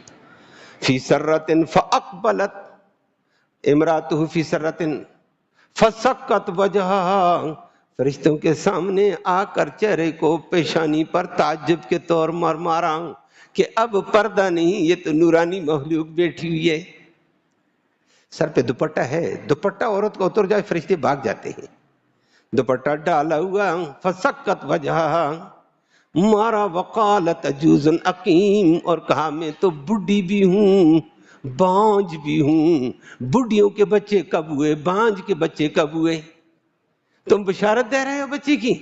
فی سرۃ فاقبلت امرأتہ فی سرۃ فسکت وجہہا، فرشتوں کے سامنے آ کر چہرے کو پیشانی پر تعجب کے طور مارا کہ اب پردہ نہیں، یہ تو نورانی مخلوق بیٹھی ہوئی ہے۔ سر پہ دوپٹہ ہے، دوپٹہ عورت کو اتر جائے فرشتے بھاگ جاتے ہیں، دوپٹہ ڈالا ہوا، فسکت وجہہا، مارا وقالت عجوز عقیم، اور کہا میں تو بڈھی بھی ہوں بانج بھی ہوں۔ بڈھیوں کے بچے کب ہوئے، بانج کے بچے کب ہوئے؟ تم بشارت دے رہے ہو بچے کی؟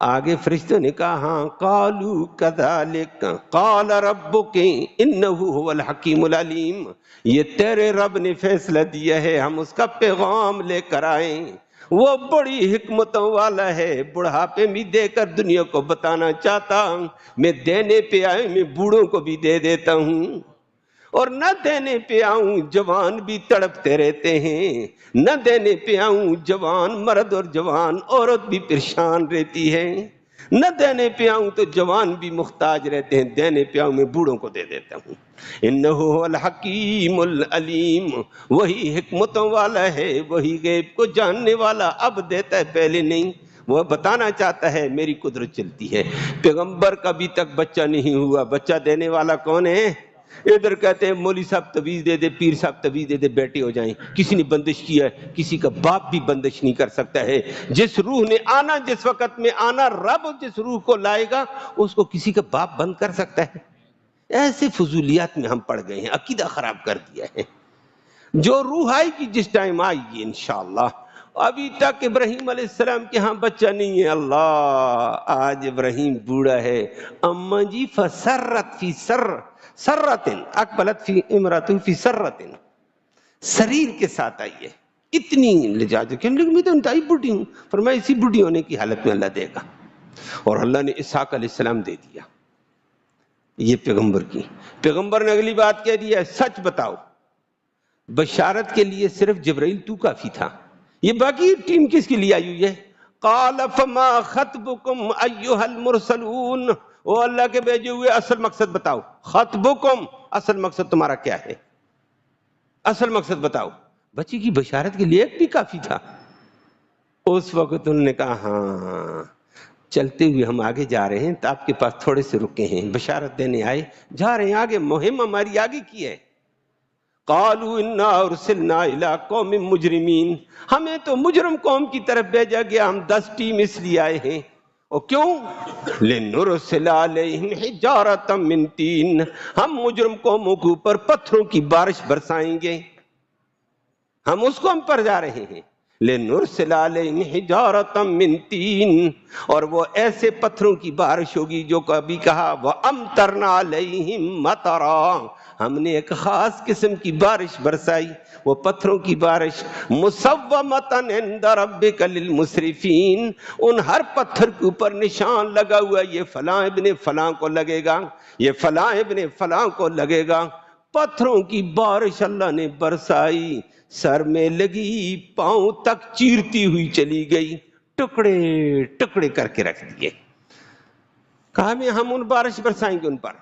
آگے فرشتوں نے کہا ہاں، قالوا کذالک قال ربک انہ هو الحکیم العلیم، یہ تیرے رب نے فیصلہ دیا ہے، ہم اس کا پیغام لے کر آئیں، وہ بڑی حکمتوں والا ہے، بڑھاپے میں دے کر دنیا کو بتانا چاہتا ہوں، میں دینے پہ آئے میں بوڑھوں کو بھی دے دیتا ہوں، اور نہ دینے پہ آؤں جوان بھی تڑپتے رہتے ہیں، نہ دینے پہ آؤں جوان مرد اور جوان عورت بھی پریشان رہتی ہے، نہ دینے پہ آؤں تو جوان بھی محتاج رہتے ہیں، دینے پہ آؤں میں بوڑھوں کو دے دیتا ہوں۔ انہو الحکیم العلیم، وہی حکمتوں والا ہے، وہی غیب کو جاننے والا، اب دیتا ہے پہلے نہیں، وہ بتانا چاہتا ہے میری قدرت چلتی ہے۔ پیغمبر کا ابھی تک بچہ نہیں ہوا، بچہ دینے والا کون ہے؟ ادھر کہتے ہیں مولوی صاحب تویز دے دے، پیر صاحب تویز دے دے، بیٹے ہو جائیں۔ کسی نے بندش کیا ہے، کسی کا باپ بھی بندش نہیں کر سکتا ہے۔ جس روح نے آنا، جس وقت میں آنا، رب جس روح کو لائے گا اس کو کسی کا باپ بند کر سکتا ہے؟ ایسے فضولیات میں ہم پڑ گئے ہیں، عقیدہ خراب کر دیا ہے۔ جو روح آئے گی جس ٹائم آئے گی انشاءاللہ۔ ابھی تک ابراہیم علیہ السلام کے ہاں بچہ نہیں ہے، اللہ آج ابراہیم بوڑھا ہے، اماں جی فسرت فی سرتن اقبلت فی امراتہ فی سرتن، سریر کے ساتھ آئی ہے، اتنی لجاج کہ میں تو انتہائی بڑھی ہوں، فرمایا اسی بڑھی ہونے کی حالت میں اللہ دے گا، اور اللہ نے اسحاق علیہ السلام دے دیا۔ یہ پیغمبر نے اگلی بات کہہ دیا، سچ بتاؤ۔ بشارت کے لیے صرف جبرائیل تو کافی تھا، یہ باقی ٹیم کس کے لیے آئی ہوئی ہے؟ قال فما خطبکم ایھا المرسلون، او اللہ کے بھیجے ہوئے اصل مقصد بتاؤ، خطبکم اصل مقصد تمہارا کیا ہے، اصل مقصد بتاؤ۔ بچی کی بشارت کے لیے ایک بھی کافی تھا۔ اس وقت انہوں نے کہا ہاں چلتے ہوئے ہم آگے جا رہے ہیں تو آپ کے پاس تھوڑے سے رکے ہیں، بشارت دینے آئے، جا رہے ہیں آگے، مہم ہماری آگے کی ہے۔ قالوا انا ارسلنا الى قوم مجرمین، ہمیں تو مجرم قوم کی طرف بھیجا گیا، ہم 10 ٹیم اس لیے آئے ہیں۔ اور کیوں؟ لنرسل علیہم حجارۃ من طین، ہم مجرم قوموں کے اوپر پتھروں کی بارش برسائیں گے، ہم پر جا رہے ہیں۔ لنرسل علیہم حجارۃ من طین، اور وہ ایسے پتھروں کی بارش ہوگی جو کبھی کہا وامطرنا علیہم مطرا، ہم نے ایک خاص قسم کی بارش برسائی، وہ پتھروں کی بارش مصومۃ عند ربک للمسرفین، ان ہر پتھر کے اوپر نشان لگا ہوا، یہ فلاں ابن فلاں کو لگے گا، یہ فلاں ابن فلاں کو لگے گا۔ پتھروں کی بارش اللہ نے برسائی، سر میں لگی پاؤں تک چیرتی ہوئی چلی گئی، ٹکڑے ٹکڑے کر کے رکھ دیے۔ کہا میں ہم ان بارش برسائیں گے ان پر۔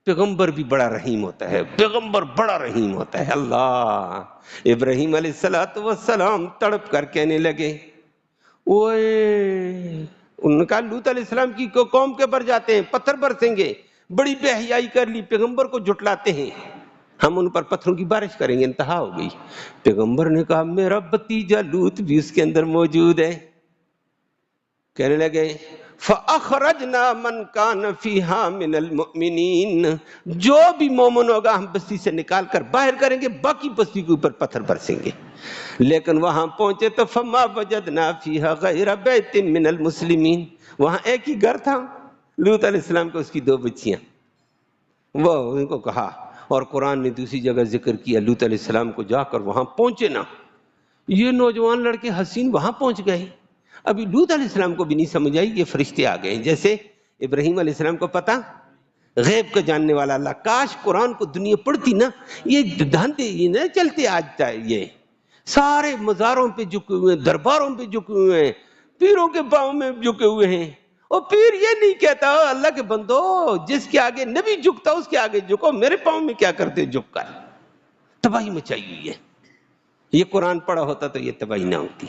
پیغمبر بھی بڑا رحیم ہوتا ہے، پیغمبر بڑا رحیم ہوتا ہے۔ اللہ، ابراہیم علیہ السلام تڑپ کر کہنے لگے، اوئے، ان کا لوط علیہ السلام کی قوم کے پر جاتے ہیں، پتھر برسیں گے، بڑی بے حیائی کر لی، پیغمبر کو جھٹلاتے ہیں، ہم ان پر پتھروں کی بارش کریں گے، انتہا ہو گئی۔ پیغمبر نے کہا میرا بھتیجا لوط بھی اس کے اندر موجود ہے۔ کہنے لگے فَأَخْرَجْنَا مَنْ كَانَ فِيهَا مِنَ الْمُؤْمِنِينَ، جو بھی مومن ہوگا ہم بستی سے نکال کر باہر کریں گے، باقی بستی کے اوپر پتھر برسیں گے۔ لیکن وہاں پہنچے تو فَمَا وَجَدْنَا فِيهَا غَيْرَ بَيْتٍ مِنَ الْمُسْلِمِينَ، وہاں ایک ہی گھر تھا، لوط علیہ السلام کو اس کی 2 بچیاں، وہ ان کو کہا، اور قرآن نے دوسری جگہ ذکر کیا لوط علیہ السلام کو جا کر وہاں پہنچے نا، یہ نوجوان لڑکے حسین وہاں پہنچ گئے، ابھی لوط علیہ السلام کو بھی نہیں سمجھ آئی یہ فرشتے آ گئے ہیں۔ جیسے ابراہیم علیہ السلام کو پتا، غیب کا جاننے والا اللہ، کاش قرآن کو دنیا پڑھتی نا، یہ دھاندے یہ نہ چلتے آج، یہ سارے مزاروں پہ جھکے ہوئے ہیں، درباروں پہ جھکے ہوئے ہیں، پیروں کے پاؤں میں جھکے ہوئے ہیں، اور پیر یہ نہیں کہتا اللہ کے بندو جس کے آگے نبی جھکتا اس کے آگے جھکو، میرے پاؤں میں کیا کرتے جھک کر؟ تباہی مچائی ہوئی ہے۔ یہ قرآن پڑھا ہوتا تو یہ تباہی نہ ہوتی۔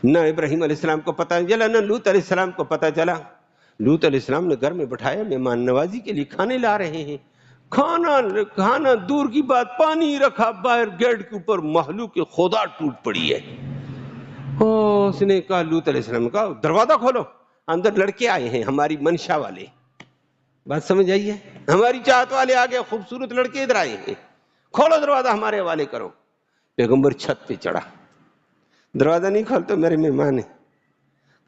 نہ ابراہیم علیہ السلام کو پتہ چلا، نہ لوط علیہ السلام کو پتہ چلا۔ لوط علیہ السلام نے گھر میں بٹھایا، مہمان نوازی کے لیے کھانے لا رہے ہیں، کھانا دور کی بات، پانی رکھا باہر گیٹ کے اوپر، محلو کی خدا ٹوٹ پڑی ہے۔ اس نے کہا، لوط علیہ السلام نے کہا دروازہ کھولو، اندر لڑکے آئے ہیں ہماری منشا والے، بات سمجھ آئی ہے، ہماری چاہت والے آگے، خوبصورت لڑکے ادھر آئے ہیں، کھولو دروازہ ہمارے حوالے کرو۔ پیغمبر چھت پہ چڑھا، دروازہ نہیں کھولتے میرے مہمان ہیں۔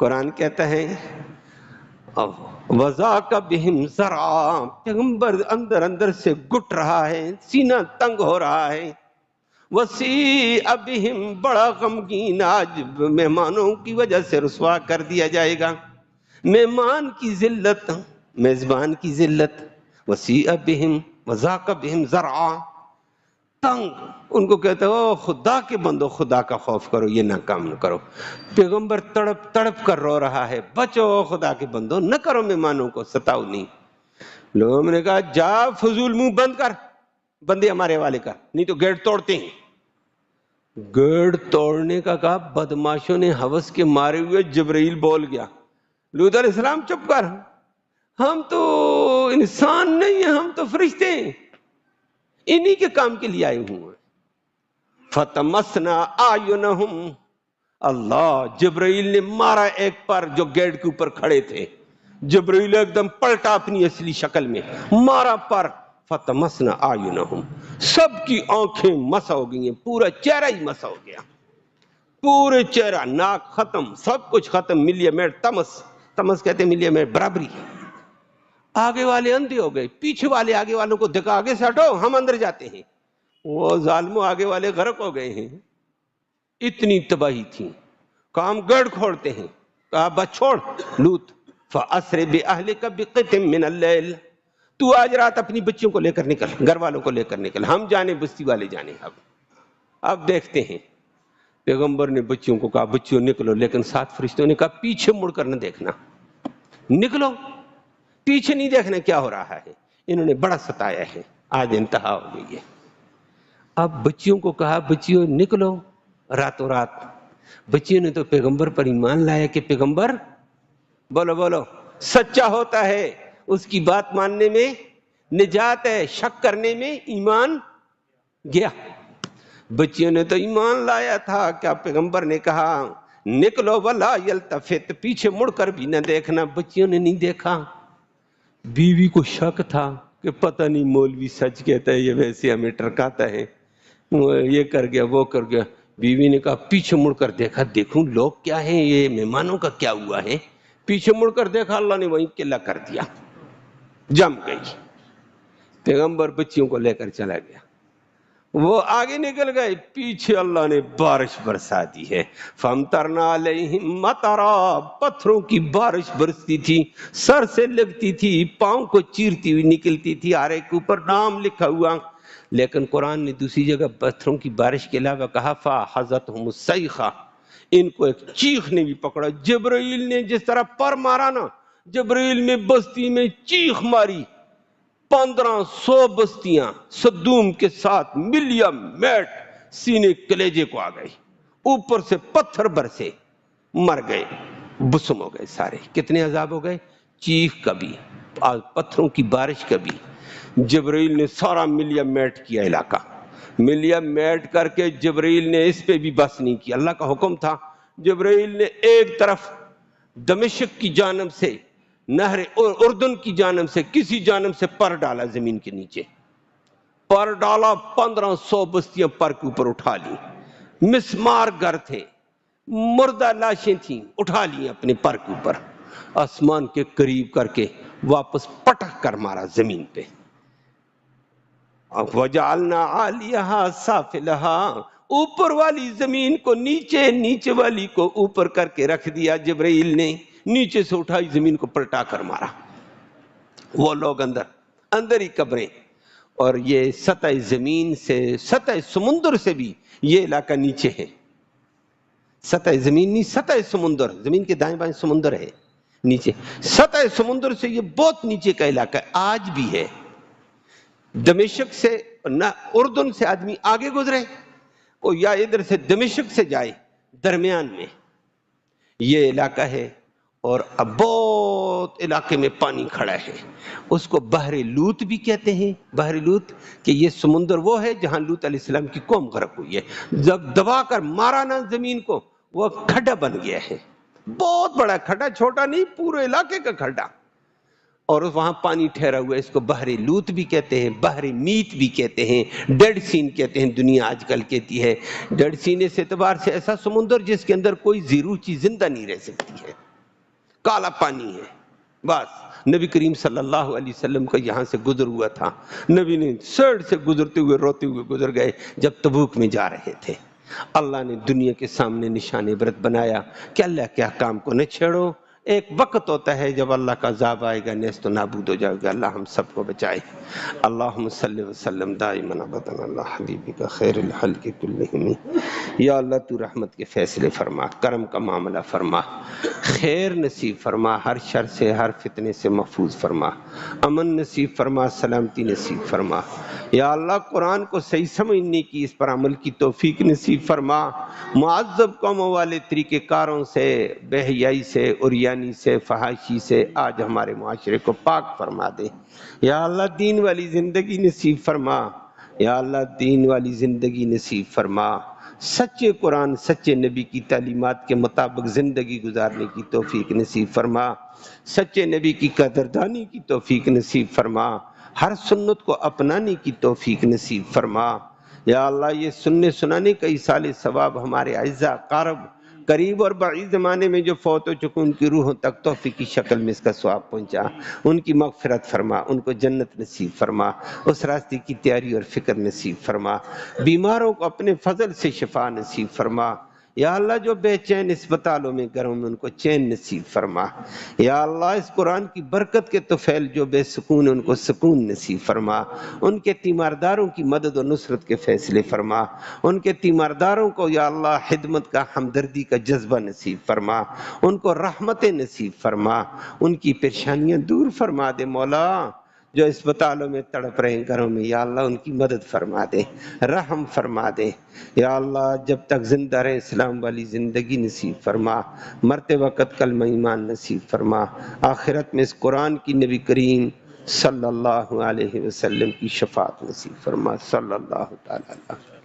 قرآن کہتا ہے وَذَاقَ بِهِمْ ذَرْعًا، پیغمبر اندر سے گٹ رہا ہے، سینہ تنگ ہو رہا ہے۔ وَسِیءَ بِهِمْ، بڑا غمگین، آج مہمانوں کی وجہ سے رسوا کر دیا جائے گا، مہمان کی ذلت، میزبان کی ذلت۔ وَسِیءَ بِهِمْ وَذَاقَ بِهِمْ ذَرْعًا، تنگ، ان کو کہتے ہو خدا کے بندو خدا کا خوف کرو، یہ نہ کام نہ کرو۔ پیغمبر تڑپ تڑپ کر رو رہا ہے، بچو خدا کے بندو، نہ کرو مہمانوں کو، ستاؤ نہیں۔ لوگوں نے کہا جا فضول منہ بند کر، بندے ہمارے حوالے کر، نہیں تو گیٹ توڑتے ہیں۔ گیٹ توڑنے کا کہا، بدماشوں نے ہوس کے مارے ہوئے جبرائیل بول گیا، لوط علیہ السلام چپ کر، ہم تو انسان نہیں ہیں، ہم تو فرشتے ہیں، انہی کے کام کے لیے آئے ہوئے ہیں۔ فَتَمَسْنَا أَعْيُنَهُمْ، اللہ، جبرائیل نے مارا ایک پر جو گیٹ کے اوپر کھڑے تھے، جبرائیل ایک دم پلٹا اپنی اصلی شکل میں، مارا پر، فَتَمَسْنَا أَعْيُنَهُمْ، سب کی آنکھیں مسح ہو گئی ہیں، پورا چہرہ ہی مسح ہو گیا، پورے چہرہ، ناک ختم، سب کچھ ختم، ملیمیٹر تمس کہتے ہیں ملیمیٹر برابری۔ آگے والے اندھے ہو گئے، پیچھے والے آگے والوں کو دیکھا، آگے سے ہٹو ہم اندر جاتے ہیں، وہ ظالموں آگے والے غرق ہو گئے ہیں۔ اتنی تباہی تھی، کام گڑ کھوڑتے ہیں، کہا بس چھوڑ لوط، فَأَسْرِ بِأَهْلِكَ بِقِطْعٍ مِّنَ اللَّيْلِ، تو آج رات اپنی بچیوں کو لے کر نکل، گھر والوں کو لے کر نکل، ہم جانے بستی والے جانے، اب دیکھتے ہیں۔ پیغمبر نے بچیوں کو کہا بچیوں نکلو، لیکن 7 فرشتوں نے کہا پیچھے مڑ کر نہ دیکھنا، نکلو، پیچھے نہیں دیکھنا کیا ہو رہا ہے۔ انہوں نے بڑا ستایا ہے، آج انتہا ہو گئی ہے۔ اب بچیوں کو کہا بچیوں نکلو راتوں رات. بچیوں نے تو پیغمبر پر ایمان لایا کہ پیغمبر بولو بولو سچا ہوتا ہے، اس کی بات ماننے میں نجات ہے، شک کرنے میں ایمان گیا. بچیوں نے تو ایمان لایا تھا. کیا پیغمبر نے کہا نکلو ولا یلتفت، پیچھے مڑ کر بھی نہ دیکھنا. بچیوں نے نہیں دیکھا. بیوی کو شک تھا کہ پتہ نہیں مولوی سچ کہتا ہے یہ ویسے ہمیں ٹرکاتا ہے، یہ کر گیا وہ کر گیا. بیوی نے کہا پیچھے مڑ کر دیکھا دیکھوں لوگ کیا ہیں، یہ مہمانوں کا کیا ہوا ہے. پیچھے مڑ کر دیکھا اللہ نے وہیں قلعہ کر دیا، جم گئی. پیغمبر بچیوں کو لے کر چلا گیا. وہ آگے نکل گئے، پیچھے اللہ نے بارش برسا دی ہے. فَأَمْطَرْنَا عَلَيْهِمْ مَطَرًا، پتھروں کی بارش برستی تھی، سر سے لگتی تھی، پاؤں کو چیرتی ہوئی نکلتی تھی. ہر ایک اوپر نام لکھا ہوا. لیکن قرآن نے دوسری جگہ پتھروں کی بارش کے علاوہ کہا فَأَخَذَتْهُمُ الصَّيْحَةُ، ان کو ایک چیخ نے بھی پکڑا. جبرائیل نے جس طرح پر مارا نا، جبرائیل میں بستی میں چیخ ماری. 1500 بستیاں صدوم کے ساتھ ملیم میٹ سینے کلیجے کو آ گئی. اوپر سے پتھر برسے، مر گئے، بسم ہو گئے سارے. کتنے عذاب ہو گئے، چیخ کا بھی، پتھروں کی بارش کا بھی. جبرائیل نے سارا ملیم میٹ کیا علاقہ، ملیم میٹ کر کے جبرائیل نے اس پہ بھی بس نہیں کیا. اللہ کا حکم تھا. جبرائیل نے ایک طرف دمشق کی جانب سے، نہر اردن کی جانب سے، کسی جانب سے پر ڈالا، زمین کے نیچے پر ڈالا. 1500 بستیاں پر کے اوپر اٹھا لی. مسمار گر تھے، مردہ لاشیں تھیں، اٹھا لی اپنے پر کے اوپر. آسمان کے قریب کر کے واپس پٹک کر مارا زمین پہ. وَجَعَلْنَا عَالِيَهَا سَافِلَهَا، اوپر والی زمین کو نیچے، نیچے والی کو اوپر کر کے رکھ دیا. جبرائیل نے نیچے سے اٹھائی، زمین کو پلٹا کر مارا. وہ لوگ اندر ہی قبریں. اور یہ سطح زمین سے، سطح سمندر سے بھی یہ علاقہ نیچے ہے. سطح زمین نہیں، سطح سمندر، زمین کے دائیں بائیں سمندر ہے نیچے. سطح سمندر سے یہ بہت نیچے کا علاقہ ہے، آج بھی ہے. دمشق سے نہ اردن سے آدمی آگے گزرے اور یا ادھر سے دمشق سے جائے، درمیان میں یہ علاقہ ہے. اور اب بہت علاقے میں پانی کھڑا ہے. اس کو بحر لوط بھی کہتے ہیں. بحر لوط کہ یہ سمندر وہ ہے جہاں لوط علیہ السلام کی قوم غرق ہوئی ہے. جب دبا کر مارا نا زمین کو، وہ کھڈا بن گیا ہے. بہت بڑا کھڈا، چھوٹا نہیں، پورے علاقے کا کھڈا. اور وہاں پانی ٹھہرا ہوا ہے. اس کو بحر لوط بھی کہتے ہیں، بحر میت بھی کہتے ہیں، ڈیڈ سین کہتے ہیں. دنیا آج کل کہتی ہے ڈیڈ سین اس اعتبار سے ایسا سمندر جس کے اندر کوئی زیرو چیز زندہ نہیں رہ سکتی ہے، کالا پانی ہے بس. نبی کریم صلی اللہ علیہ وسلم کا یہاں سے گزر ہوا تھا. نبی نے سیڑ سے گزرتے ہوئے روتے ہوئے گزر گئے جب تبوک میں جا رہے تھے. اللہ نے دنیا کے سامنے نشان عبرت بنایا کہ اللہ کے احکام کو نہ چھیڑو. ایک وقت ہوتا ہے جب اللہ کا عذاب آئے گا، نیست و نابود ہو جائے گا. اللہ ہم سب کو بچائے. اللہم صلی وسلم دائما ابدا اللہ حبیبک خیر الخلق کلہم. یا اللہ تو رحمت کے فیصلے فرما، کرم کا معاملہ فرما، خیر نصیب فرما، ہر شر سے، ہر فتنے سے محفوظ فرما، امن نصیب فرما، سلامتی نصیب فرما. یا اللہ قرآن کو صحیح سمجھنے کی، اس پر عمل کی توفیق نصیب فرما. معذب قوموں والے طریقہ کاروں سے، بے حیائی سے، عریانی سے، فحاشی سے آج ہمارے معاشرے کو پاک فرما دے. یا اللہ دین والی زندگی نصیب فرما. یا اللہ دین والی زندگی نصیب فرما. سچے قرآن، سچے نبی کی تعلیمات کے مطابق زندگی گزارنے کی توفیق نصیب فرما. سچے نبی کی قدردانی کی توفیق نصیب فرما. ہر سنت کو اپنانے کی توفیق نصیب فرما. یا اللہ یہ سننے سنانے کا ایصال ثواب ہمارے اعزاء اقارب قریب اور بعید زمانے میں جو فوت ہو چکے ان کی روحوں تک توفیق کی شکل میں اس کا ثواب پہنچا. ان کی مغفرت فرما، ان کو جنت نصیب فرما، اس راستے کی تیاری اور فکر نصیب فرما. بیماروں کو اپنے فضل سے شفا نصیب فرما. یا اللہ جو بے چین اسپتالوں میں، گھروں میں، ان کو چین نصیب فرما. یا اللہ اس قرآن کی برکت کے طفیل جو بے سکون ان کو سکون نصیب فرما. ان کے تیمارداروں کی مدد و نصرت کے فیصلے فرما. ان کے تیمارداروں کو یا اللہ خدمت کا، ہمدردی کا جذبہ نصیب فرما. ان کو رحمت نصیب فرما. ان کی پریشانیاں دور فرما دے مولا. جو اسپتالوں میں تڑپ رہے ہیں گھروں میں، یا اللہ ان کی مدد فرما دے، رحم فرما دے، یا اللہ جب تک زندہ رہے اسلام والی زندگی نصیب فرما، مرتے وقت کلمہ ایمان نصیب فرما، آخرت میں اس قرآن کی نبی کریم صلی اللہ علیہ وسلم کی شفاعت نصیب فرما، صلی اللہ تعالی علیہ